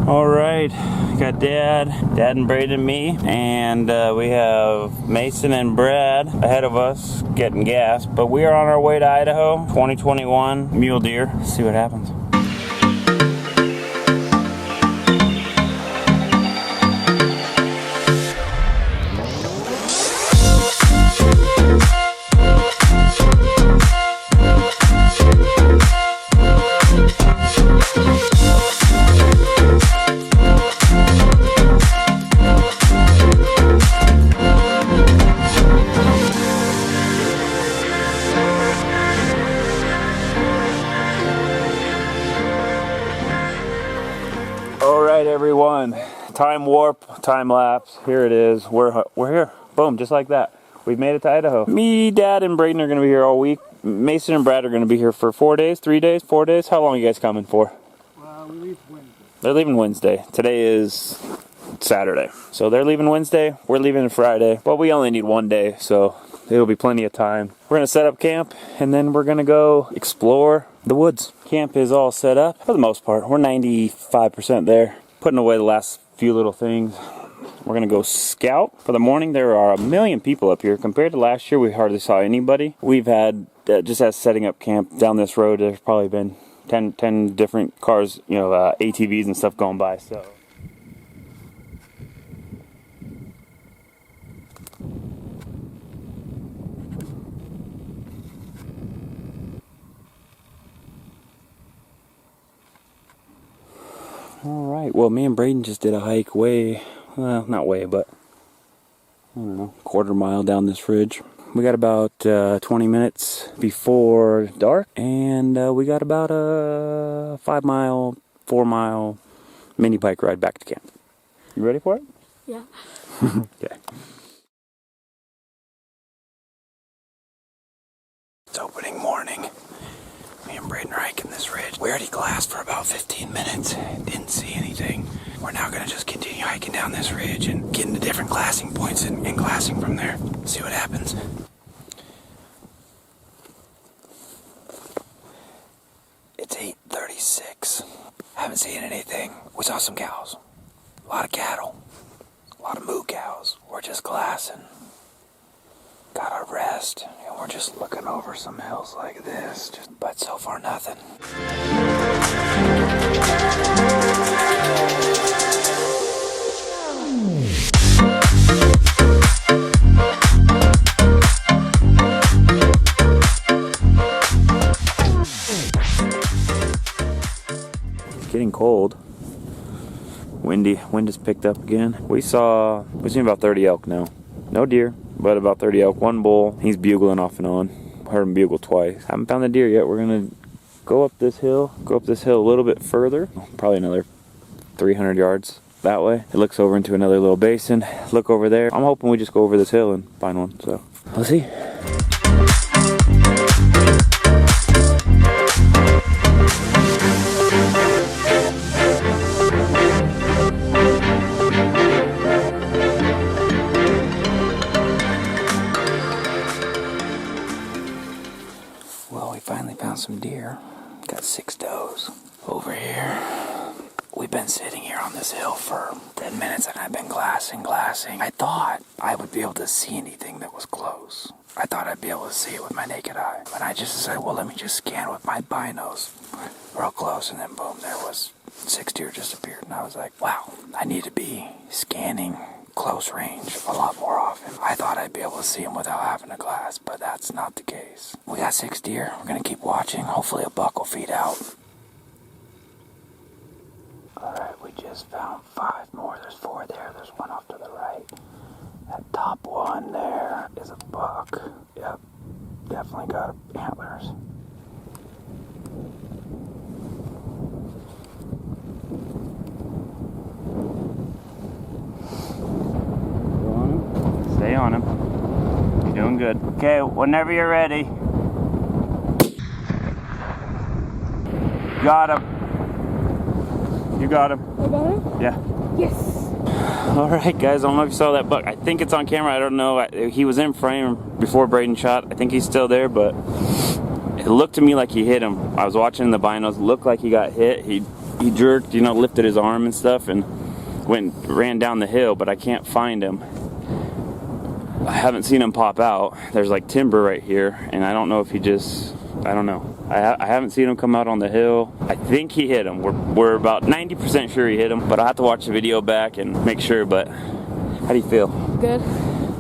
All right, got Dad and Braden and me, and we have Mason and Brad ahead of us getting gas, but we are on our way to Idaho, 2021 mule deer. See what happens. Alright everyone, time warp, time lapse, here it is, we're here, boom, just like that. We've made it to Idaho. Me, Dad, and Braden are going to be here all week. Mason and Brad are going to be here for 4 days, 3 days, 4 days. How long are you guys coming for? We leave Wednesday. They're leaving Wednesday. Today is Saturday. So they're leaving Wednesday, we're leaving Friday. But we only need 1 day, so it'll be plenty of time. We're going to set up camp, and then we're going to go explore the woods. Camp is all set up for the most part. We're 95% there. Putting away the last few little things. We're gonna go scout for the morning. There are 1 million people up here. Compared to last year, we hardly saw anybody. We've had, just as setting up camp down this road, there's probably been 10 different cars, ATVs and stuff going by, so. Alright, well, me and Braden just did a hike not way, but I don't know, quarter mile down this ridge. We got about 20 minutes before dark, and we got about a 5 mile, 4 mile mini bike ride back to camp. You ready for it? Yeah. Okay. It's opening morning. Me and Braden are hiking this ridge. We already glassed for about 15 minutes. Didn't see anything. We're now going to just continue hiking down this ridge and get into different glassing points and glassing from there. See what happens. It's 8:36. Haven't seen anything. We saw some cows. A lot of cattle. A lot of moo cows. We're just glassing. Got our rest, and we're just looking over some hills like this, but so far nothing. It's getting cold. Windy. Wind has picked up again. We've seen about 30 elk now. No deer, but about 30 elk. 1 bull. He's bugling off and on. Heard him bugle twice. Haven't found the deer yet. We're gonna go up this hill a little bit further. Probably another 300 yards that way. It looks over into another little basin. Look over there. I'm hoping we just go over this hill and find one. So let's see. Well, we finally found some deer. Got 6 does over here. We've been sitting here on this hill for 10 minutes and I've been glassing. I thought I would be able to see anything that was close. I thought I'd be able to see it with my naked eye. But I just decided, well, let me just scan with my binos real close, and then boom, there was 6 deer just appeared. And I was like, wow, I need to be scanning close range a lot more often. I thought I'd be able to see them without having a glass, but that's not the case. We got 6 deer. We're gonna keep watching. Hopefully a buck will feed out. Alright, we just found 5 more. There's 4 there. There's 1 off to the right. That top one there is a buck. Yep, definitely got antlers. Stay on him. You're doing good. Okay, whenever you're ready. Got him. You got him. I got him? Yeah. Yes. Alright guys, I don't know if you saw that buck. I think it's on camera, I don't know. He was in frame before Braden shot. I think he's still there, but it looked to me like he hit him. I was watching the binos, it looked like he got hit. He he jerked, you know, lifted his arm and stuff and ran down the hill, but I can't find him. I haven't seen him pop out. There's like timber right here, and I don't know if he just, I don't know. I haven't seen him come out on the hill. I think he hit him. We're about 90% sure he hit him, but I'll have to watch the video back and make sure. But how do you feel? Good.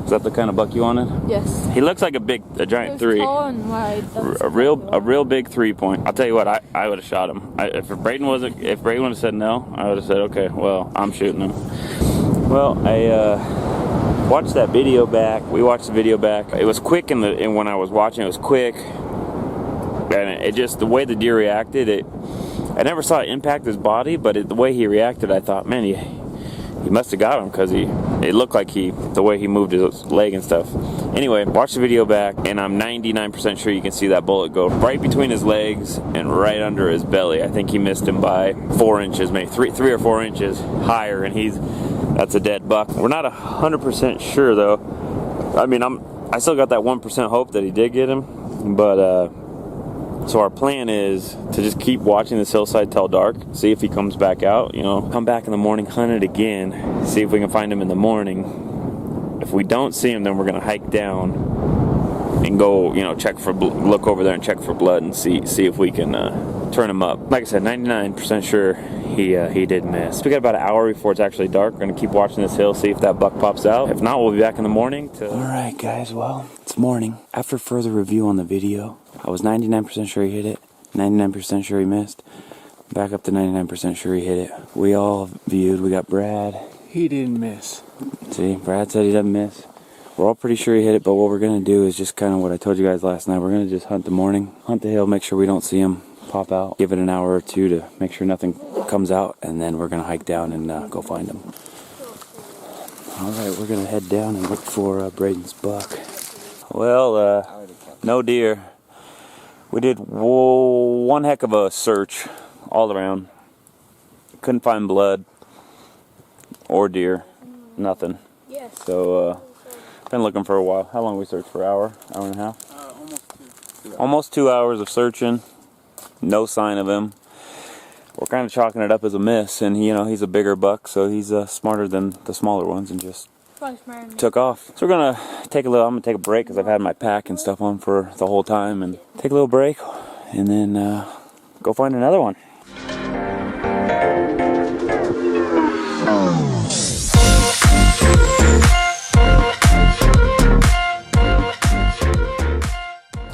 Is that the kind of buck you wanted? Yes. He looks like a giant three. Tall and wide. A real big 3-point. I'll tell you what, I would have shot him. If Braden would have said no, I would have said, okay, well, I'm shooting him. Well, I watched that video back. We watched the video back. It was quick and when I was watching, it was quick. And it just, the way the deer reacted, I never saw it impact his body, but the way he reacted, I thought, man, he must have got him, because it looked like the way he moved his leg and stuff. Anyway, watch the video back, and I'm 99% sure you can see that bullet go right between his legs and right under his belly. I think he missed him by 4 inches, maybe 3 or 4 inches higher, and that's a dead buck. We're not 100% sure though. I mean, I still got that 1% hope that he did get him, but so our plan is to just keep watching this hillside till dark, see if he comes back out, you know, come back in the morning, hunt it again, see if we can find him in the morning. If we don't see him, then we're gonna hike down and go, you know, look over there and check for blood and see if we can turn him up. Like I said, 99% sure he did miss. We got about an hour before it's actually dark. We're gonna keep watching this hill, see if that buck pops out. If not, we'll be back in the morning. All right, guys. Well, it's morning. After further review on the video, I was 99% sure he hit it, 99% sure he missed, back up to 99% sure he hit it. We all viewed. We got Brad. He didn't miss. See, Brad said he doesn't miss. We're all pretty sure he hit it, but what we're gonna do is just kind of what I told you guys last night. We're gonna just hunt the morning, hunt the hill, make sure we don't see him pop out, give it an hour or two to make sure nothing comes out, and then we're gonna hike down and go find him. All right, we're gonna head down and look for Braden's buck. Well, no deer. We did one heck of a search all around. Couldn't find blood or deer, nothing. Yes. So been looking for a while. How long we searched for? Hour and a half? Almost 2 hours of searching. No sign of him. We're kind of chalking it up as a miss, and you know, he's a bigger buck, so he's smarter than the smaller ones, and just took off. So we're gonna take I'm gonna take a break because I've had my pack and stuff on for the whole time, and take a little break, and then go find another one.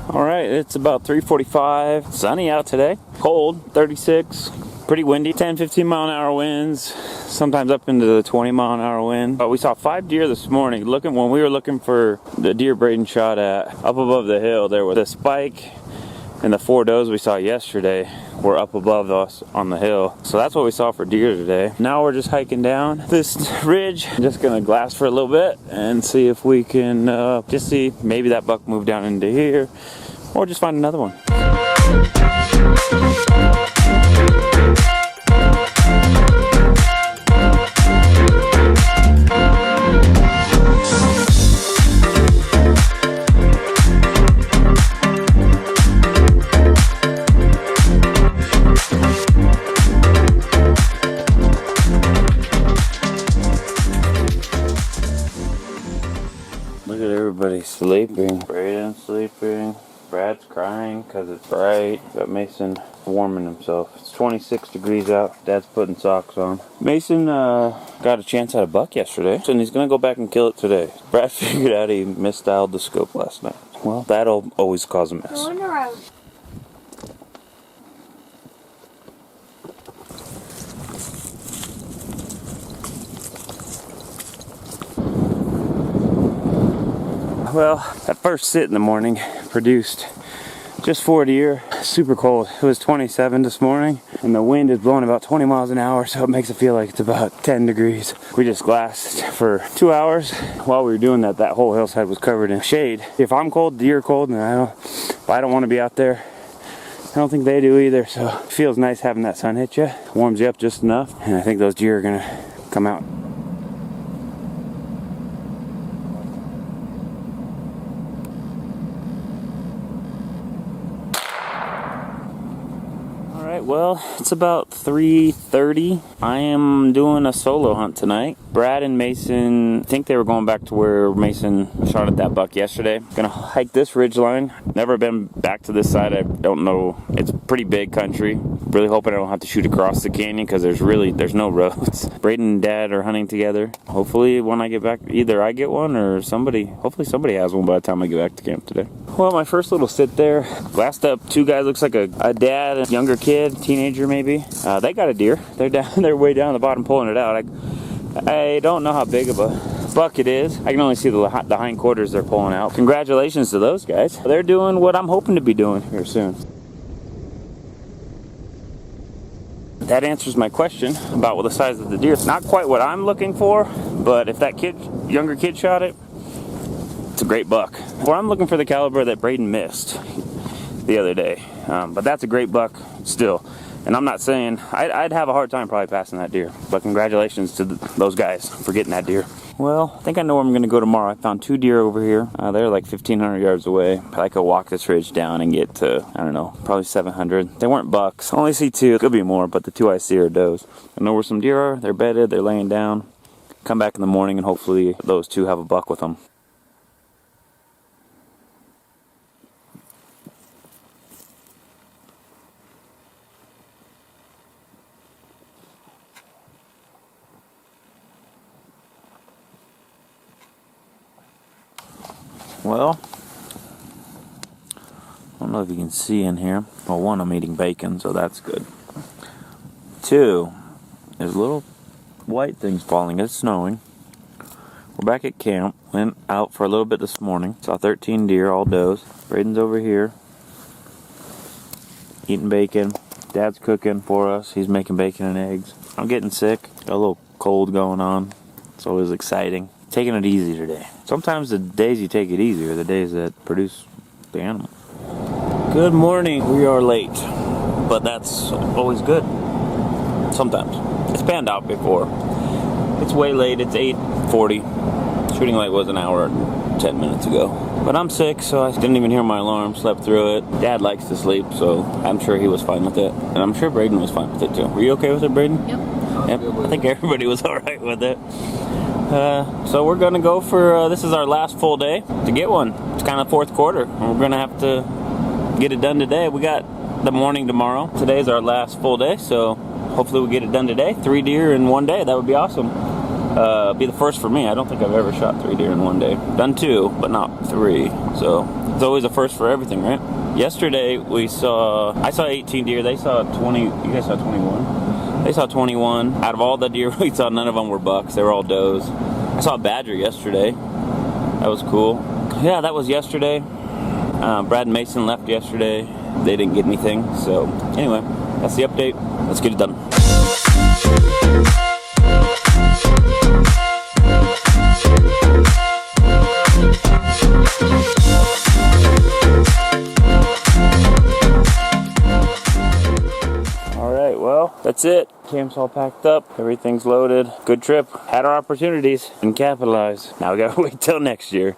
All right, it's about 3:45. Sunny out today. Cold, 36. Pretty windy. 10-15 mile an hour winds. Sometimes up into the 20 mile an hour wind. But we saw 5 deer this morning. When we were looking for the deer Braden shot at, up above the hill, there was a spike, and the 4 does we saw yesterday were up above us on the hill. So that's what we saw for deer today. Now we're just hiking down this ridge. I'm just gonna glass for a little bit and see if we can just see maybe that buck moved down into here, or just find another one. Look at everybody sleeping. Braden's sleeping. Brad's crying because it's bright. Got Mason warming himself. It's 26 degrees out. Dad's putting socks on. Mason got a chance at a buck yesterday, and he's going to go back and kill it today. Brad figured out he misstyled the scope last night. Well, that'll always cause a mess. Going around. Well, that first sit in the morning produced just 4 deer. Super cold. It was 27 this morning, and the wind is blowing about 20 miles an hour, so it makes it feel like it's about 10 degrees. We just glassed for 2 hours. While we were doing that, that whole hillside was covered in shade. If I'm cold, deer are cold, and if I don't want to be out there, I don't think they do either. So it feels nice having that sun hit you. Warms you up just enough, and I think those deer are gonna come out. Alright, well, it's about 3:30. I am doing a solo hunt tonight. Brad and Mason, I think they were going back to where Mason shot at that buck yesterday. Gonna hike this ridge line. Never been back to this side. I don't know. It's pretty big country. Really hoping I don't have to shoot across the canyon because there's no roads. Braden and Dad are hunting together. Hopefully when I get back, either I get one or hopefully somebody has one by the time I get back to camp today. Well, my first little sit there. Last up, two guys, looks like a dad, a younger kid, teenager maybe. They got a deer. They're way down the bottom pulling it out. I don't know how big of a buck it is. I can only see the hindquarters they're pulling out. Congratulations to those guys. They're doing what I'm hoping to be doing here soon. That answers my question about the size of the deer. Not quite what I'm looking for, but if that younger kid shot it, it's a great buck. Well, I'm looking for the caliber that Braden missed the other day, but that's a great buck still. And I'm not saying I'd have a hard time probably passing that deer, but congratulations to those guys for getting that deer. Well, I think I know where I'm going to go tomorrow. I found 2 deer over here. They're like 1,500 yards away. I could walk this ridge down and get to, I don't know, probably 700. They weren't bucks. I only see 2. Could be more, but the 2 I see are does. I know where some deer are. They're bedded. They're laying down. Come back in the morning and hopefully those 2 have a buck with them. Well, I don't know if you can see in here. Well, 1, I'm eating bacon, so that's good. 2, there's little white things falling. It's snowing. We're back at camp. Went out for a little bit this morning. Saw 13 deer, all does. Braden's over here eating bacon. Dad's cooking for us. He's making bacon and eggs. I'm getting sick. Got a little cold going on. It's always exciting. Taking it easy today. Sometimes the days you take it easy are the days that produce the animal. Good morning. We are late, but that's always good. Sometimes. It's panned out before. It's way late. It's 8:40. Shooting light was an hour and 10 minutes ago. But I'm sick, so I didn't even hear my alarm. Slept through it. Dad likes to sleep, so I'm sure he was fine with it. And I'm sure Braden was fine with it too. Were you okay with it, Braden? Yep. I think everybody was alright with it. So we're gonna go for, this is our last full day to get one. It's kind of 4th quarter. We're gonna have to get it done today. We got the morning tomorrow. Today's our last full day, so hopefully we get it done today. 3 deer in 1 day, that would be awesome. Be the first for me. I don't think I've ever shot 3 deer in 1 day. Done 2, but not 3. So it's always a first for everything, right? Yesterday I saw 18 deer. They saw 20, you guys saw 21? They saw 21. Out of all the deer we saw, none of them were bucks. They were all does. I saw a badger yesterday. That was cool. Yeah, that was yesterday. Brad and Mason left yesterday. They didn't get anything. So anyway, that's the update. Let's get it done. Well, that's it. Camp's all packed up. Everything's loaded. Good trip. Had our opportunities and capitalized. Now we gotta wait till next year.